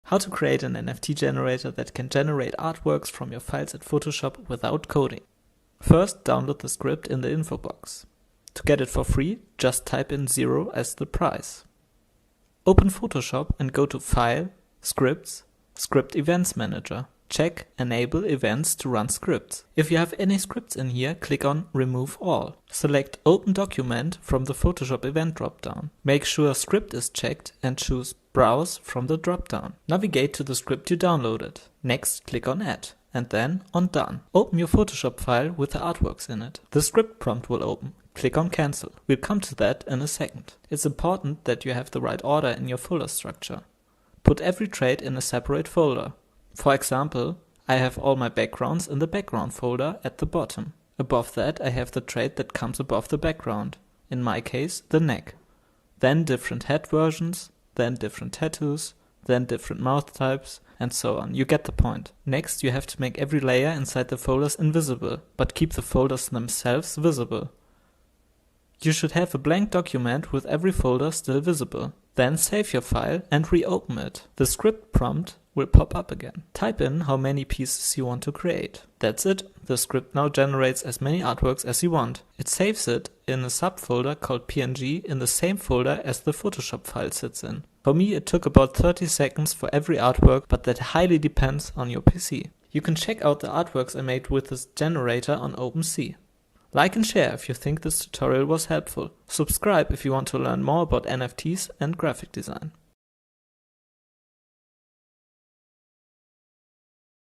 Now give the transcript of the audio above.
How to create an NFT generator that can generate artworks from your files at Photoshop without coding. First, download the script in the info box. To get it for free, just type in 0 as the price. Open Photoshop and go to File, Scripts, Script Events Manager. Check Enable Events to run scripts. If you have any scripts in here, click on Remove All. Select Open Document from the Photoshop event dropdown. Make sure Script is checked and choose Browse from the dropdown. Navigate to the script you downloaded. Next, click on Add and then on Done. Open your Photoshop file with the artworks in it. The script prompt will open. Click on Cancel. We'll come to that in a second. It's important that you have the right order in your folder structure. Put every trait in a separate folder. For example, I have all my backgrounds in the background folder at the bottom. Above that I have the trait that comes above the background, in my case the neck. Then different head versions, then different tattoos, then different mouth types, and so on. You get the point. Next you have to make every layer inside the folders invisible, but keep the folders themselves visible. You should have a blank document with every folder still visible. Then save your file and reopen it. The script prompt will pop up again. Type in how many pieces you want to create. That's it. The script now generates as many artworks as you want. It saves it in a subfolder called PNG in the same folder as the Photoshop file sits in. For me it took about 30 seconds for every artwork, but that highly depends on your PC. You can check out the artworks I made with this generator on Opensea. Like and share if you think this tutorial was helpful. Subscribe if you want to learn more about NFTs and graphic design.